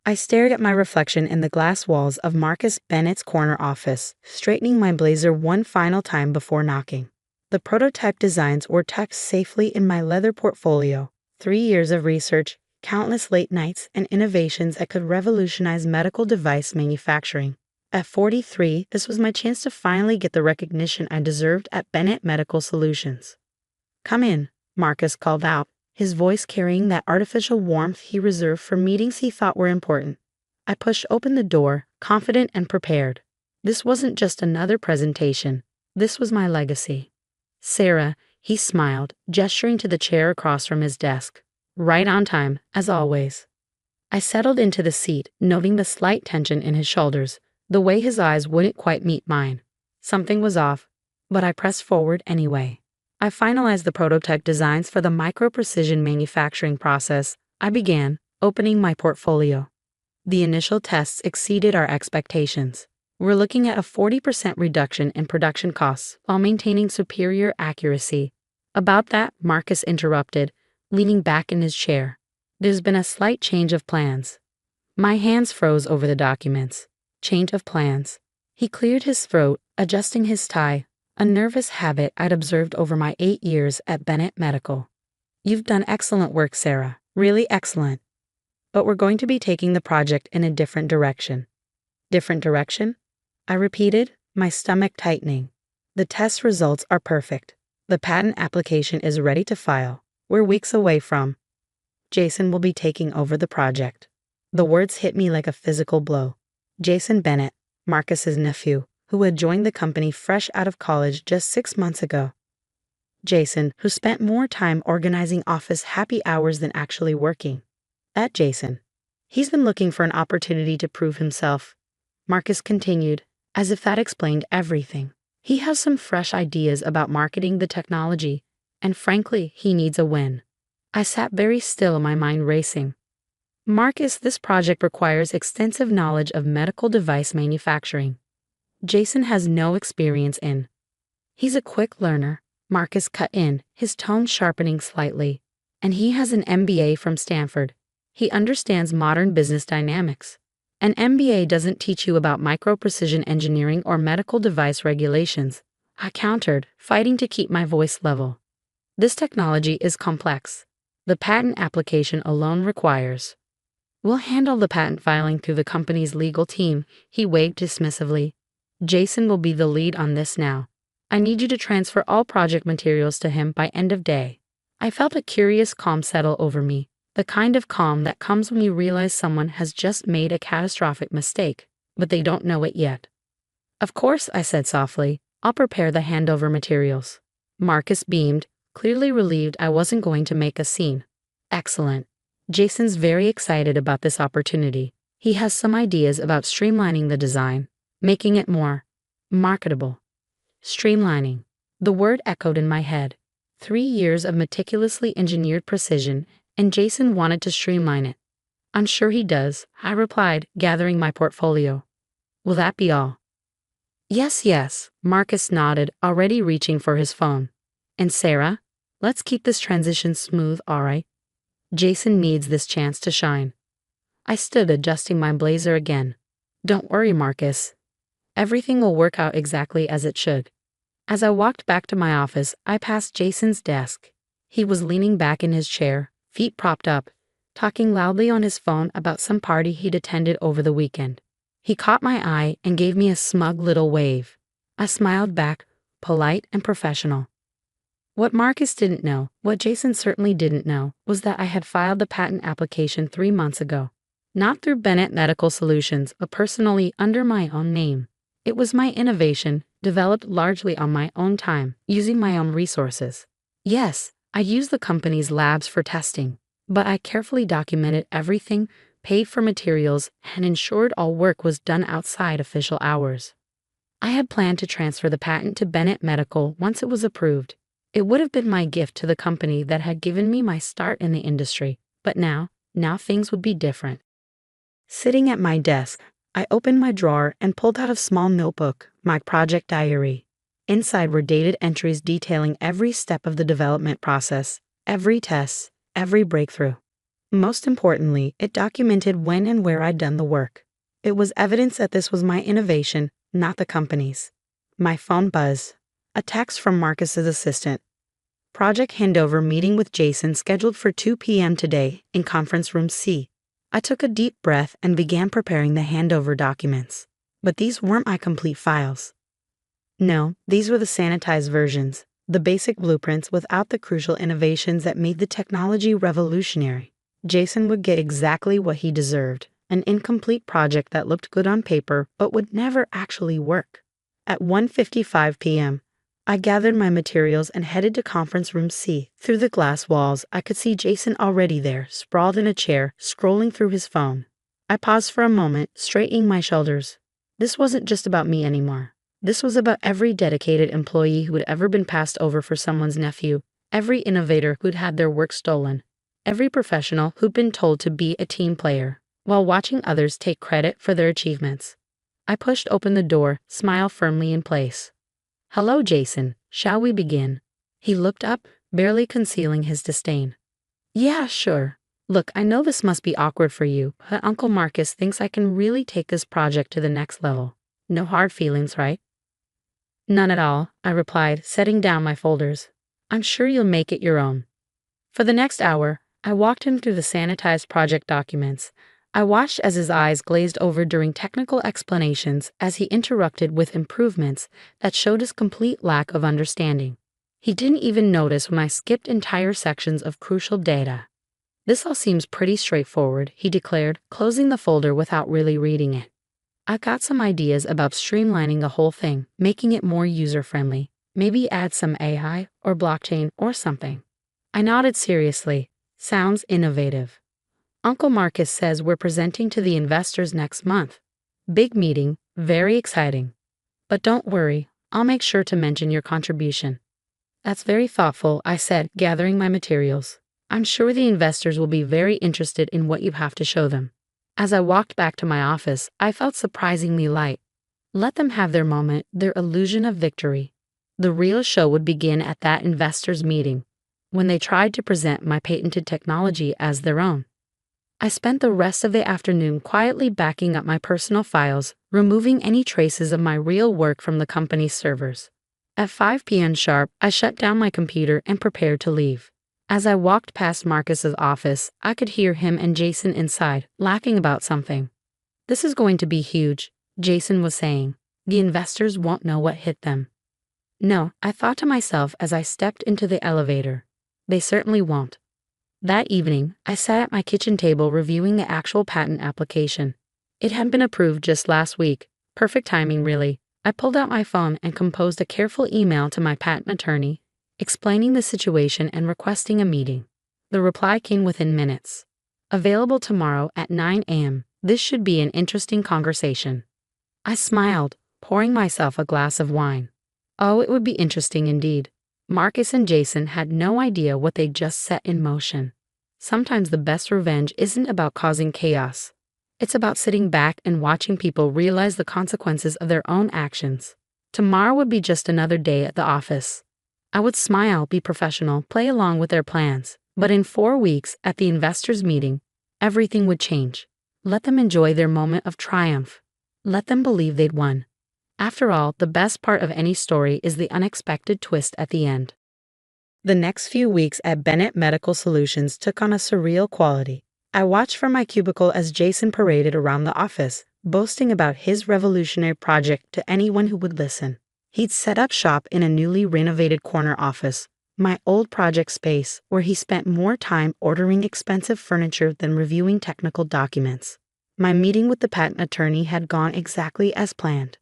I stared at my reflection in the glass walls of Marcus Bennett's corner office, straightening my blazer one final time before knocking. The prototype designs were tucked safely in my leather portfolio. 3 years of research, countless late nights, and innovations that could revolutionize medical device manufacturing. At 43, this was my chance to finally get the recognition I deserved at Bennett Medical Solutions. "Come in," Marcus called out, his voice carrying that artificial warmth he reserved for meetings he thought were important. I pushed open the door, confident and prepared. This wasn't just another presentation. This was my legacy. "Sarah," he smiled, gesturing to the chair across from his desk. "Right on time, as always." I settled into the seat, noting the slight tension in his shoulders, the way his eyes wouldn't quite meet mine. Something was off, but I pressed forward anyway. I finalized the prototype designs for the micro-precision manufacturing process. I began, opening my portfolio. The initial tests exceeded our expectations. We're looking at a 40% reduction in production costs while maintaining superior accuracy. About that, Marcus interrupted, leaning back in his chair. "There's been a slight change of plans." My hands froze over the documents. Change of plans. He cleared his throat, adjusting his tie, a nervous habit I'd observed over my 8 years at Bennett Medical. "You've done excellent work, Sarah. Really excellent. But we're going to be taking the project in a different direction." "Different direction?" I repeated, my stomach tightening. "The test results are perfect. The patent application is ready to file. We're weeks away from. Jason will be taking over the project." The words hit me like a physical blow. Jason Bennett, Marcus's nephew, who had joined the company fresh out of college just 6 months ago. Jason, who spent more time organizing office happy hours than actually working. That Jason. He's been looking for an opportunity to prove himself. Marcus continued, as if that explained everything. He has some fresh ideas about marketing the technology, and frankly, he needs a win. I sat very still, my mind racing. "Marcus, this project requires extensive knowledge of medical device manufacturing. Jason has no experience in." "He's a quick learner," Marcus cut in, his tone sharpening slightly. "And he has an MBA from Stanford. He understands modern business dynamics. An MBA doesn't teach you about micro-precision engineering or medical device regulations," I countered, fighting to keep my voice level. "This technology is complex. The patent application alone requires." "We'll handle the patent filing through the company's legal team," he waved dismissively. "Jason will be the lead on this now. I need you to transfer all project materials to him by end of day." I felt a curious calm settle over me, the kind of calm that comes when you realize someone has just made a catastrophic mistake, but they don't know it yet. "Of course," I said softly. "I'll prepare the handover materials." Marcus beamed, clearly relieved I wasn't going to make a scene. "Excellent. Jason's very excited about this opportunity. He has some ideas about streamlining the design, making it more marketable." Streamlining. The word echoed in my head. 3 years of meticulously engineered precision, and Jason wanted to streamline it. "I'm sure he does," I replied, gathering my portfolio. "Will that be all?" Yes, Marcus nodded, already reaching for his phone. "And Sarah, let's keep this transition smooth, all right? Jason needs this chance to shine." I stood adjusting my blazer again. "Don't worry, Marcus. Everything will work out exactly as it should." As I walked back to my office, I passed Jason's desk. He was leaning back in his chair, feet propped up, talking loudly on his phone about some party he'd attended over the weekend. He caught my eye and gave me a smug little wave. I smiled back, polite and professional. What Marcus didn't know, what Jason certainly didn't know, was that I had filed the patent application 3 months ago. Not through Bennett Medical Solutions, but personally under my own name. It was my innovation, developed largely on my own time, using my own resources. Yes, I used the company's labs for testing, but I carefully documented everything, paid for materials, and ensured all work was done outside official hours. I had planned to transfer the patent to Bennett Medical once it was approved. It would have been my gift to the company that had given me my start in the industry, but now things would be different. Sitting at my desk, I opened my drawer and pulled out a small notebook, my project diary. Inside were dated entries detailing every step of the development process, every test, every breakthrough. Most importantly, it documented when and where I'd done the work. It was evidence that this was my innovation, not the company's. My phone buzzed. A text from Marcus's assistant. Project handover meeting with Jason scheduled for 2 p.m. today in conference room C. I took a deep breath and began preparing the handover documents. But these weren't my complete files. No, these were the sanitized versions, the basic blueprints without the crucial innovations that made the technology revolutionary. Jason would get exactly what he deserved, an incomplete project that looked good on paper but would never actually work. At 1:55 p.m., I gathered my materials and headed to conference room C. Through the glass walls, I could see Jason already there, sprawled in a chair, scrolling through his phone. I paused for a moment, straightening my shoulders. This wasn't just about me anymore. This was about every dedicated employee who had ever been passed over for someone's nephew, every innovator who'd had their work stolen, every professional who'd been told to be a team player, while watching others take credit for their achievements. I pushed open the door, smile firmly in place. "Hello, Jason. Shall we begin?" He looked up, barely concealing his disdain. "Yeah, sure. Look, I know this must be awkward for you, but Uncle Marcus thinks I can really take this project to the next level. No hard feelings, right?" "None at all," I replied, setting down my folders. "I'm sure you'll make it your own." For the next hour, I walked him through the sanitized project documents. I watched as his eyes glazed over during technical explanations as he interrupted with improvements that showed his complete lack of understanding. He didn't even notice when I skipped entire sections of crucial data. "This all seems pretty straightforward," he declared, closing the folder without really reading it. "I've got some ideas about streamlining the whole thing, making it more user-friendly. Maybe add some AI or blockchain or something." I nodded seriously. "Sounds innovative." "Uncle Marcus says we're presenting to the investors next month. Big meeting, very exciting. But don't worry, I'll make sure to mention your contribution." "That's very thoughtful," I said, gathering my materials. "I'm sure the investors will be very interested in what you have to show them." As I walked back to my office, I felt surprisingly light. Let them have their moment, their illusion of victory. The real show would begin at that investors' meeting, when they tried to present my patented technology as their own. I spent the rest of the afternoon quietly backing up my personal files, removing any traces of my real work from the company's servers. At 5 p.m. sharp, I shut down my computer and prepared to leave. As I walked past Marcus's office, I could hear him and Jason inside, laughing about something. "This is going to be huge," Jason was saying. "The investors won't know what hit them." "No," I thought to myself as I stepped into the elevator. "They certainly won't." That evening, I sat at my kitchen table reviewing the actual patent application. It had been approved just last week. Perfect timing, really. I pulled out my phone and composed a careful email to my patent attorney, explaining the situation and requesting a meeting. The reply came within minutes. "Available tomorrow at 9 a.m. This should be an interesting conversation." I smiled, pouring myself a glass of wine. Oh, it would be interesting indeed. Marcus and Jason had no idea what they'd just set in motion. Sometimes the best revenge isn't about causing chaos. It's about sitting back and watching people realize the consequences of their own actions. Tomorrow would be just another day at the office. I would smile, be professional, play along with their plans. But in 4 weeks, at the investors' meeting, everything would change. Let them enjoy their moment of triumph. Let them believe they'd won. After all, the best part of any story is the unexpected twist at the end. The next few weeks at Bennett Medical Solutions took on a surreal quality. I watched from my cubicle as Jason paraded around the office, boasting about his revolutionary project to anyone who would listen. He'd set up shop in a newly renovated corner office, my old project space, where he spent more time ordering expensive furniture than reviewing technical documents. My meeting with the patent attorney had gone exactly as planned.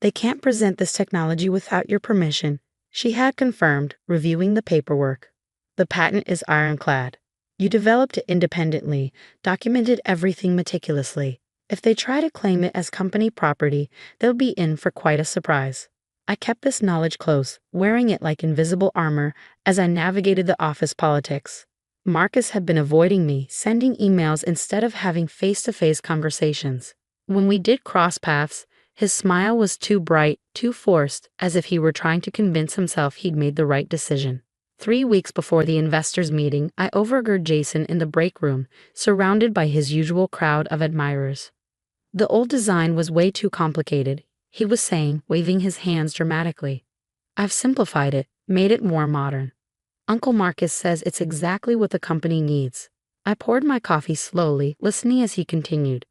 "They can't present this technology without your permission," she had confirmed, reviewing the paperwork. "The patent is ironclad. You developed it independently, documented everything meticulously. If they try to claim it as company property, they'll be in for quite a surprise." I kept this knowledge close, wearing it like invisible armor as I navigated the office politics. Marcus had been avoiding me, sending emails instead of having face-to-face conversations. When we did cross paths, his smile was too bright, too forced, as if he were trying to convince himself he'd made the right decision. 3 weeks before the investors' meeting, I overheard Jason in the break room, surrounded by his usual crowd of admirers. The old design was way too complicated, he was saying, waving his hands dramatically. I've simplified it, made it more modern. Uncle Marcus says it's exactly what the company needs. I poured my coffee slowly, listening as he continued.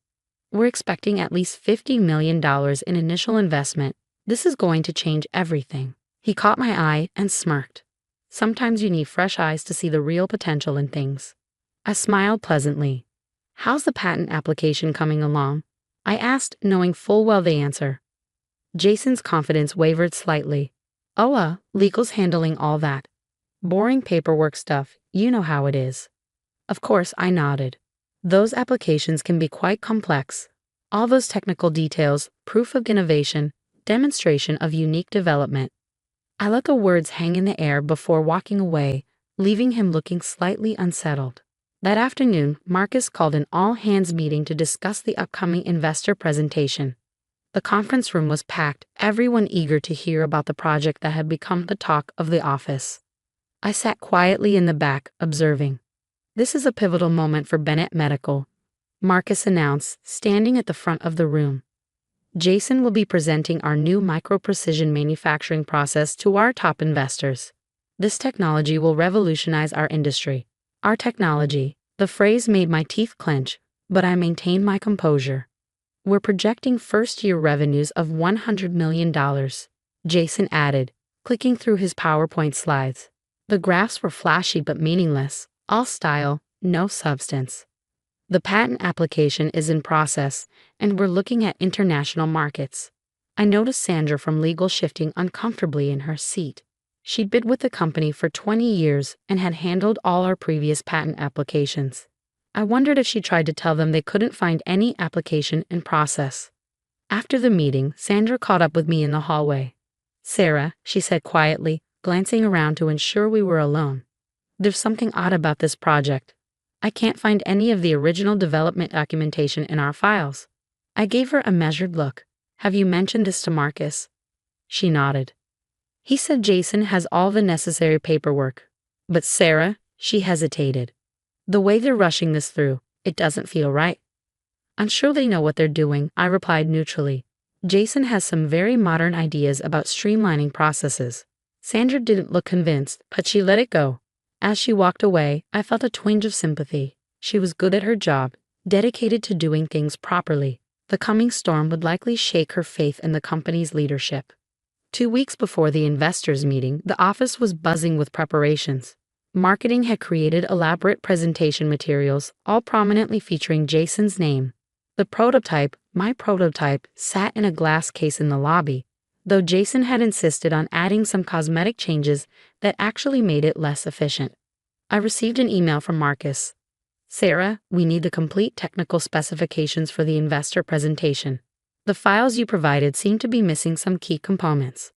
We're expecting at least $50 million in initial investment. This is going to change everything. He caught my eye and smirked. Sometimes you need fresh eyes to see the real potential in things. I smiled pleasantly. How's the patent application coming along? I asked, knowing full well the answer. Jason's confidence wavered slightly. Legal's handling all that. Boring paperwork stuff, you know how it is. Of course, I nodded. Those applications can be quite complex. All those technical details, proof of innovation, demonstration of unique development. I let the words hang in the air before walking away, leaving him looking slightly unsettled. That afternoon, Marcus called an all-hands meeting to discuss the upcoming investor presentation. The conference room was packed, everyone eager to hear about the project that had become the talk of the office. I sat quietly in the back, observing. This is a pivotal moment for Bennett Medical, Marcus announced, standing at the front of the room. Jason will be presenting our new micro-precision manufacturing process to our top investors. This technology will revolutionize our industry. Our technology, the phrase made my teeth clench, but I maintained my composure. We're projecting first-year revenues of $100 million, Jason added, clicking through his PowerPoint slides. The graphs were flashy but meaningless, all style, no substance. The patent application is in process, and we're looking at international markets. I noticed Sandra from legal shifting uncomfortably in her seat. She'd been with the company for 20 years and had handled all our previous patent applications. I wondered if she tried to tell them they couldn't find any application in process. After the meeting, Sandra caught up with me in the hallway. Sarah, she said quietly, glancing around to ensure we were alone. There's something odd about this project. I can't find any of the original development documentation in our files. I gave her a measured look. Have you mentioned this to Marcus? She nodded. He said Jason has all the necessary paperwork. But Sarah, she hesitated. The way they're rushing this through, it doesn't feel right. I'm sure they know what they're doing, I replied neutrally. Jason has some very modern ideas about streamlining processes. Sandra didn't look convinced, but she let it go. As she walked away, I felt a twinge of sympathy. She was good at her job, dedicated to doing things properly. The coming storm would likely shake her faith in the company's leadership. 2 weeks before the investors' meeting, the office was buzzing with preparations. Marketing had created elaborate presentation materials, all prominently featuring Jason's name. The prototype, my prototype, sat in a glass case in the lobby, though Jason had insisted on adding some cosmetic changes that actually made it less efficient. I received an email from Marcus. Sarah, we need the complete technical specifications for the investor presentation. The files you provided seem to be missing some key components.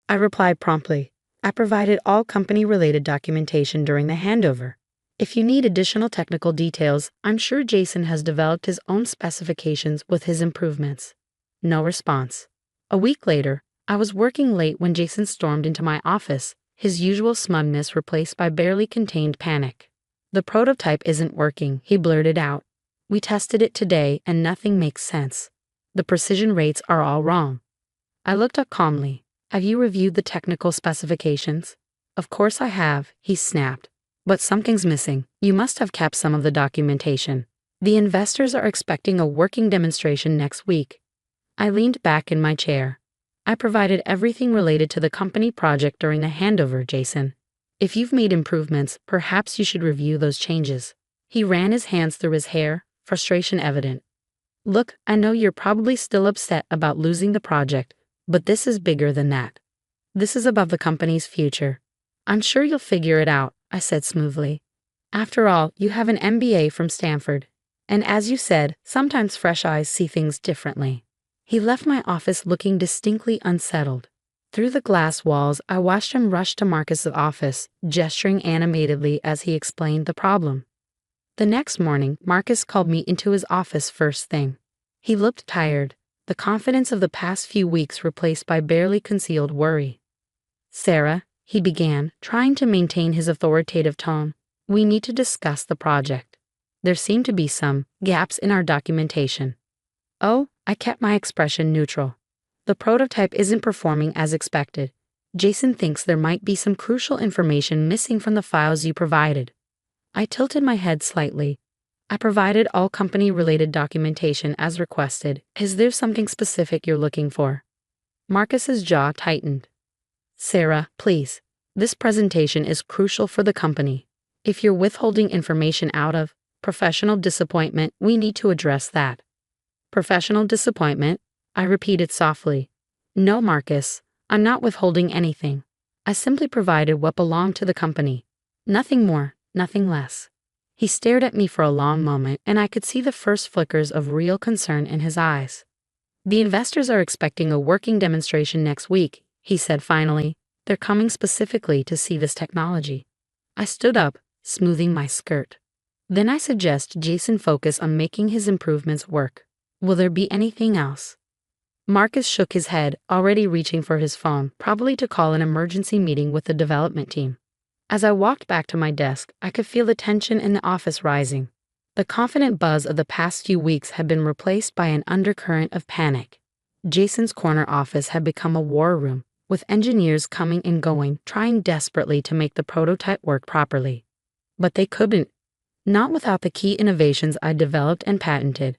I replied promptly. I provided all company-related documentation during the handover. If you need additional technical details, I'm sure Jason has developed his own specifications with his improvements. No response. A week later, I was working late when Jason stormed into my office, his usual smugness replaced by barely contained panic. The prototype isn't working, he blurted out. We tested it today and nothing makes sense. The precision rates are all wrong. I looked up calmly. Have you reviewed the technical specifications? Of course I have, he snapped. But something's missing. You must have kept some of the documentation. The investors are expecting a working demonstration next week. I leaned back in my chair. I provided everything related to the company project during the handover, Jason. If you've made improvements, perhaps you should review those changes. He ran his hands through his hair, frustration evident. Look, I know you're probably still upset about losing the project, but this is bigger than that. This is about the company's future. I'm sure you'll figure it out, I said smoothly. After all, you have an MBA from Stanford. And as you said, sometimes fresh eyes see things differently. He left my office looking distinctly unsettled. Through the glass walls, I watched him rush to Marcus's office, gesturing animatedly as he explained the problem. The next morning, Marcus called me into his office first thing. He looked tired, the confidence of the past few weeks replaced by barely concealed worry. Sarah, he began, trying to maintain his authoritative tone. "We need to discuss the project. There seem to be some gaps in our documentation." "Oh," I kept my expression neutral. "The prototype isn't performing as expected. Jason thinks there might be some crucial information missing from the files you provided." I tilted my head slightly. "I provided all company-related documentation as requested. Is there something specific you're looking for?" Marcus's jaw tightened. "Sarah, please. This presentation is crucial for the company. If you're withholding information out of professional disappointment, we need to address that." "Professional disappointment?" I repeated softly. "No, Marcus, I'm not withholding anything. I simply provided what belonged to the company. Nothing more, nothing less." He stared at me for a long moment, and I could see the first flickers of real concern in his eyes. "The investors are expecting a working demonstration next week," he said finally. "They're coming specifically to see this technology." I stood up, smoothing my skirt. "Then I suggest Jason focus on making his improvements work. Will there be anything else?" Marcus shook his head, already reaching for his phone, probably to call an emergency meeting with the development team. As I walked back to my desk, I could feel the tension in the office rising. The confident buzz of the past few weeks had been replaced by an undercurrent of panic. Jason's corner office had become a war room, with engineers coming and going, trying desperately to make the prototype work properly. But they couldn't. Not without the key innovations I developed and patented.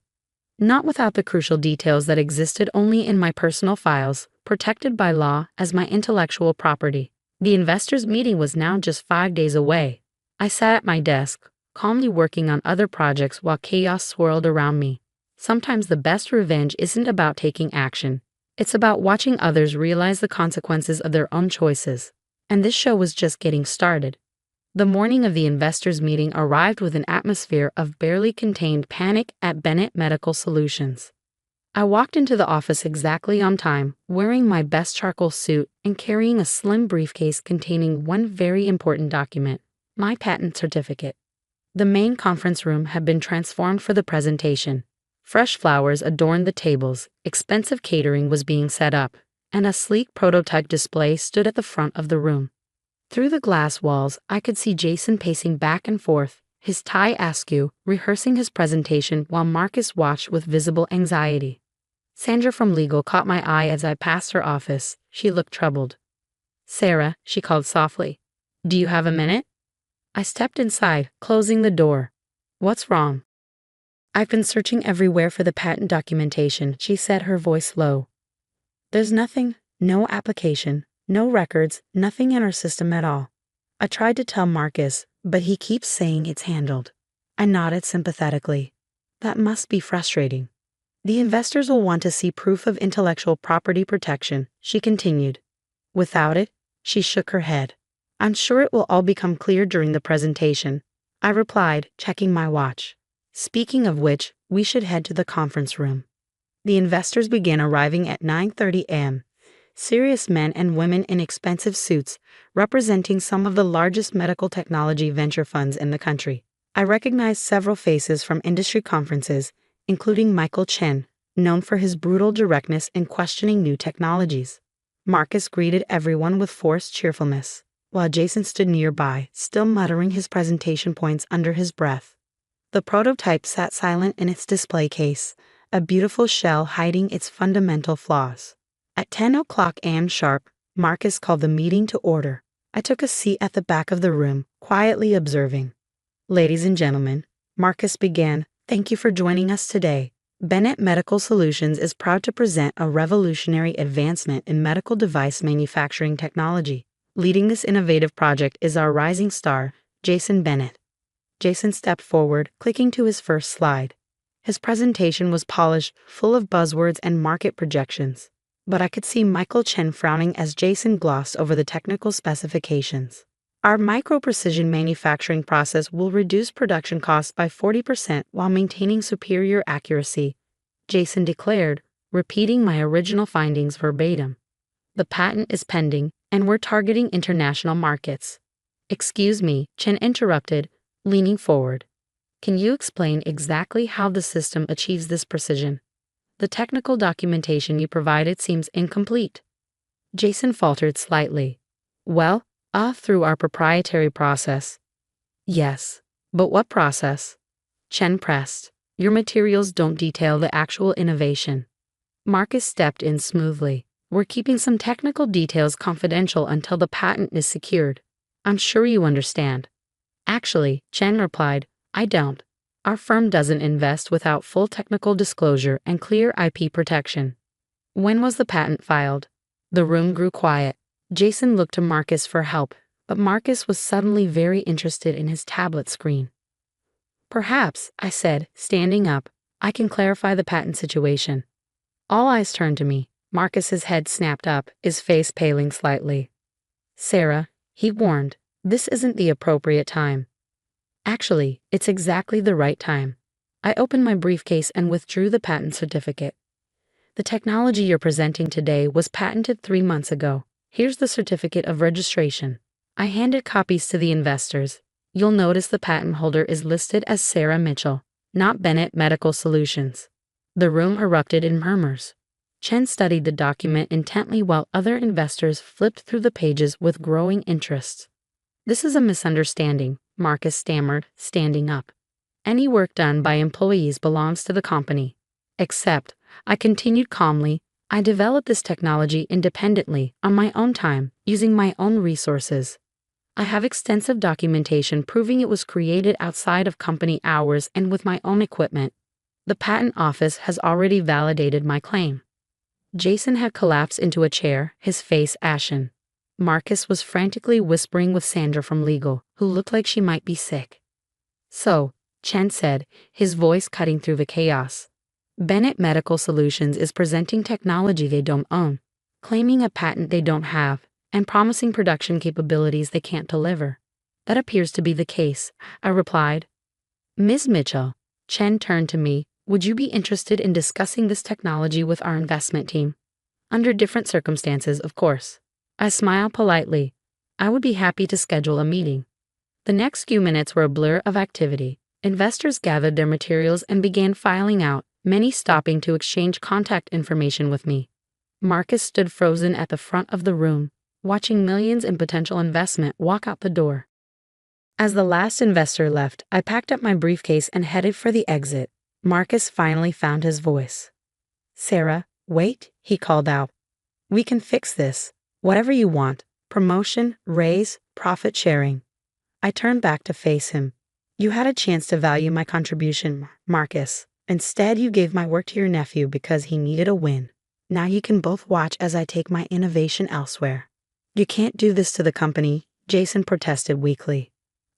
Not without the crucial details that existed only in my personal files, protected by law as my intellectual property. The investors' meeting was now just 5 days away. I sat at my desk, calmly working on other projects while chaos swirled around me. Sometimes the best revenge isn't about taking action. It's about watching others realize the consequences of their own choices. And this show was just getting started. The morning of the investors' meeting arrived with an atmosphere of barely contained panic at Bennett Medical Solutions. I walked into the office exactly on time, wearing my best charcoal suit and carrying a slim briefcase containing one very important document, my patent certificate. The main conference room had been transformed for the presentation. Fresh flowers adorned the tables, expensive catering was being set up, and a sleek prototype display stood at the front of the room. Through the glass walls, I could see Jason pacing back and forth, his tie askew, rehearsing his presentation while Marcus watched with visible anxiety. Sandra from legal caught my eye as I passed her office. She looked troubled. "Sarah," she called softly. "Do you have a minute?" I stepped inside, closing the door. "What's wrong?" "I've been searching everywhere for the patent documentation," she said, her voice low. "There's nothing, no application, no records, nothing in our system at all. I tried to tell Marcus, but he keeps saying it's handled." I nodded sympathetically. "That must be frustrating." "The investors will want to see proof of intellectual property protection," she continued. "Without it," she shook her head. "I'm sure it will all become clear during the presentation," I replied, checking my watch. "Speaking of which, we should head to the conference room." The investors began arriving at 9:30 a.m. Serious men and women in expensive suits, representing some of the largest medical technology venture funds in the country. I recognized several faces from industry conferences, including Michael Chen, known for his brutal directness in questioning new technologies. Marcus greeted everyone with forced cheerfulness, while Jason stood nearby, still muttering his presentation points under his breath. The prototype sat silent in its display case, a beautiful shell hiding its fundamental flaws. At 10 a.m. sharp, Marcus called the meeting to order. I took a seat at the back of the room, quietly observing. "Ladies and gentlemen," Marcus began, "thank you for joining us today. Bennett Medical Solutions is proud to present a revolutionary advancement in medical device manufacturing technology. Leading this innovative project is our rising star, Jason Bennett." Jason stepped forward, clicking to his first slide. His presentation was polished, full of buzzwords and market projections. But I could see Michael Chen frowning as Jason glossed over the technical specifications. "Our micro-precision manufacturing process will reduce production costs by 40% while maintaining superior accuracy," Jason declared, repeating my original findings verbatim. "The patent is pending, and we're targeting international markets." "Excuse me," Chen interrupted, leaning forward. "Can you explain exactly how the system achieves this precision? The technical documentation you provided seems incomplete." Jason faltered slightly. "Well, Through our proprietary process. Yes. But what process? Chen pressed. Your materials don't detail the actual innovation. Marcus stepped in smoothly. We're keeping some technical details confidential until the patent is secured. I'm sure you understand. Actually, Chen replied, I don't. Our firm doesn't invest without full technical disclosure and clear IP protection. When was the patent filed? The room grew quiet. Jason looked to Marcus for help, but Marcus was suddenly very interested in his tablet screen. Perhaps, I said, standing up, I can clarify the patent situation. All eyes turned to me. Marcus's head snapped up, his face paling slightly. Sarah, he warned, this isn't the appropriate time. Actually, it's exactly the right time. I opened my briefcase and withdrew the patent certificate. The technology you're presenting today was patented 3 months ago. Here's the certificate of registration. I handed copies to the investors. You'll notice the patent holder is listed as Sarah Mitchell, not Bennett Medical Solutions. The room erupted in murmurs. Chen studied the document intently while other investors flipped through the pages with growing interest. This is a misunderstanding, Marcus stammered, standing up. Any work done by employees belongs to the company. Except, I continued calmly, I developed this technology independently, on my own time, using my own resources. I have extensive documentation proving it was created outside of company hours and with my own equipment. The patent office has already validated my claim. Jason had collapsed into a chair, his face ashen. Marcus was frantically whispering with Sandra from legal, who looked like she might be sick. So, Chen said, his voice cutting through the chaos. Bennett Medical Solutions is presenting technology they don't own, claiming a patent they don't have, and promising production capabilities they can't deliver. That appears to be the case, I replied. Ms. Mitchell, Chen turned to me, would you be interested in discussing this technology with our investment team? Under different circumstances, of course. I smiled politely. I would be happy to schedule a meeting. The next few minutes were a blur of activity. Investors gathered their materials and began filing out, many stopping to exchange contact information with me. Marcus stood frozen at the front of the room, watching millions in potential investment walk out the door. As the last investor left, I packed up my briefcase and headed for the exit. Marcus finally found his voice. Sarah, wait, he called out. We can fix this. Whatever you want. Promotion, raise, profit sharing. I turned back to face him. You had a chance to value my contribution, Marcus. Instead, you gave my work to your nephew because he needed a win. Now you can both watch as I take my innovation elsewhere. You can't do this to the company, Jason protested weakly.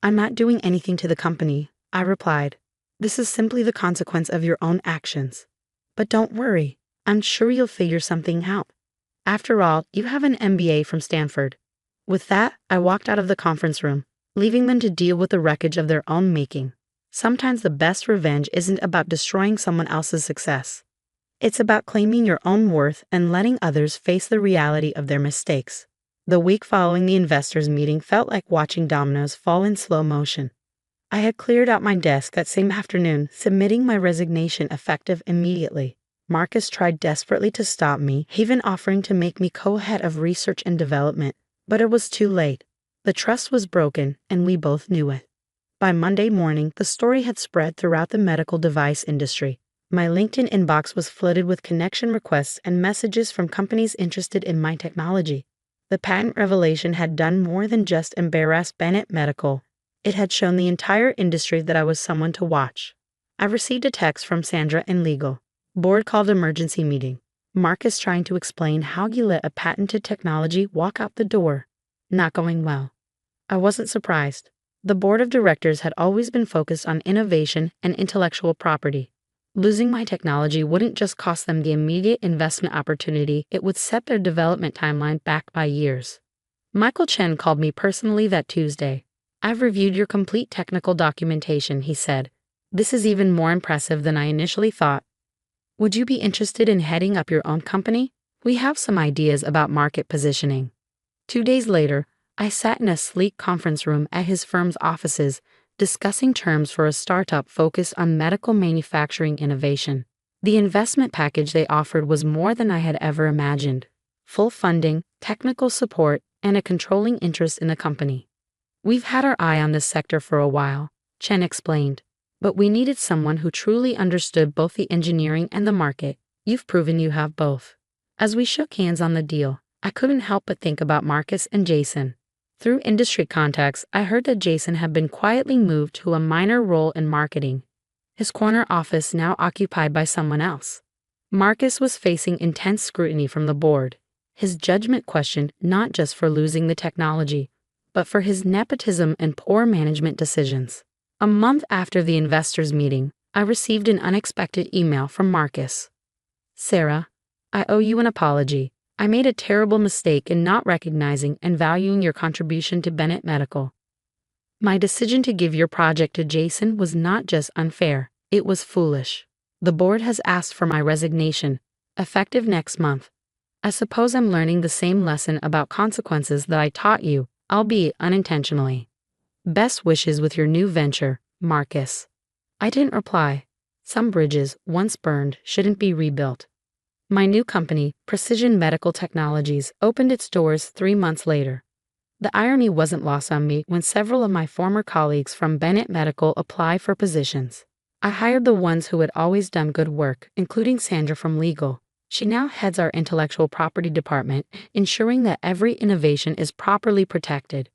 I'm not doing anything to the company, I replied. This is simply the consequence of your own actions. But don't worry, I'm sure you'll figure something out. After all, you have an MBA from Stanford. With that, I walked out of the conference room, leaving them to deal with the wreckage of their own making. Sometimes the best revenge isn't about destroying someone else's success. It's about claiming your own worth and letting others face the reality of their mistakes. The week following the investors' meeting felt like watching dominoes fall in slow motion. I had cleared out my desk that same afternoon, submitting my resignation effective immediately. Marcus tried desperately to stop me, even offering to make me co-head of research and development, but it was too late. The trust was broken, and we both knew it. By Monday morning, the story had spread throughout the medical device industry. My LinkedIn inbox was flooded with connection requests and messages from companies interested in my technology. The patent revelation had done more than just embarrass Bennett Medical. It had shown the entire industry that I was someone to watch. I received a text from Sandra in legal. Board called emergency meeting. Marcus trying to explain how he let a patented technology walk out the door. Not going well. I wasn't surprised. The board of directors had always been focused on innovation and intellectual property. Losing my technology wouldn't just cost them the immediate investment opportunity, it would set their development timeline back by years. Michael Chen called me personally that Tuesday. I've reviewed your complete technical documentation, he said. This is even more impressive than I initially thought. Would you be interested in heading up your own company? We have some ideas about market positioning. 2 days later, I sat in a sleek conference room at his firm's offices, discussing terms for a startup focused on medical manufacturing innovation. The investment package they offered was more than I had ever imagined. Full funding, technical support, and a controlling interest in the company. We've had our eye on this sector for a while, Chen explained, but we needed someone who truly understood both the engineering and the market. You've proven you have both. As we shook hands on the deal, I couldn't help but think about Marcus and Jason. Through industry contacts, I heard that Jason had been quietly moved to a minor role in marketing, his corner office now occupied by someone else. Marcus was facing intense scrutiny from the board, his judgment questioned not just for losing the technology, but for his nepotism and poor management decisions. A month after the investors' meeting, I received an unexpected email from Marcus. "Sarah, I owe you an apology. I made a terrible mistake in not recognizing and valuing your contribution to Bennett Medical. My decision to give your project to Jason was not just unfair, it was foolish. The board has asked for my resignation, effective next month. I suppose I'm learning the same lesson about consequences that I taught you, albeit unintentionally. Best wishes with your new venture, Marcus." I didn't reply. Some bridges, once burned, shouldn't be rebuilt. My new company, Precision Medical Technologies, opened its doors 3 months later. The irony wasn't lost on me when several of my former colleagues from Bennett Medical applied for positions. I hired the ones who had always done good work, including Sandra from legal. She now heads our intellectual property department, ensuring that every innovation is properly protected.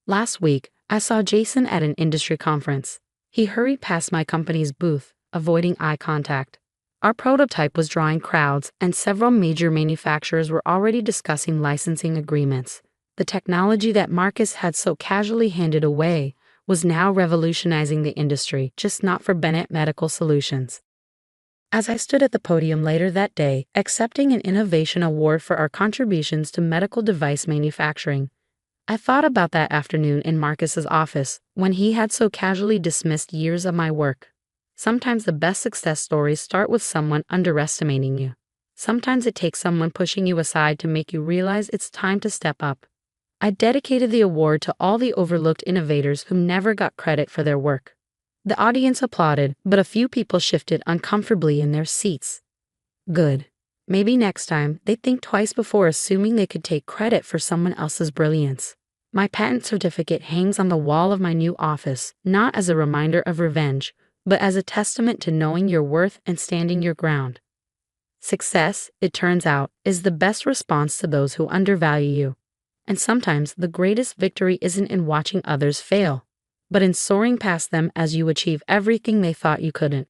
Last week, I saw Jason at an industry conference. He hurried past my company's booth, avoiding eye contact. Our prototype was drawing crowds, and several major manufacturers were already discussing licensing agreements. The technology that Marcus had so casually handed away was now revolutionizing the industry, just not for Bennett Medical Solutions. As I stood at the podium later that day, accepting an innovation award for our contributions to medical device manufacturing, I thought about that afternoon in Marcus's office, when he had so casually dismissed years of my work. Sometimes the best success stories start with someone underestimating you. Sometimes it takes someone pushing you aside to make you realize it's time to step up. I dedicated the award to all the overlooked innovators who never got credit for their work. The audience applauded, but a few people shifted uncomfortably in their seats. Good. Maybe next time they'd think twice before assuming they could take credit for someone else's brilliance. My patent certificate hangs on the wall of my new office, not as a reminder of revenge, but as a testament to knowing your worth and standing your ground. Success, it turns out, is the best response to those who undervalue you. And sometimes the greatest victory isn't in watching others fail, but in soaring past them as you achieve everything they thought you couldn't.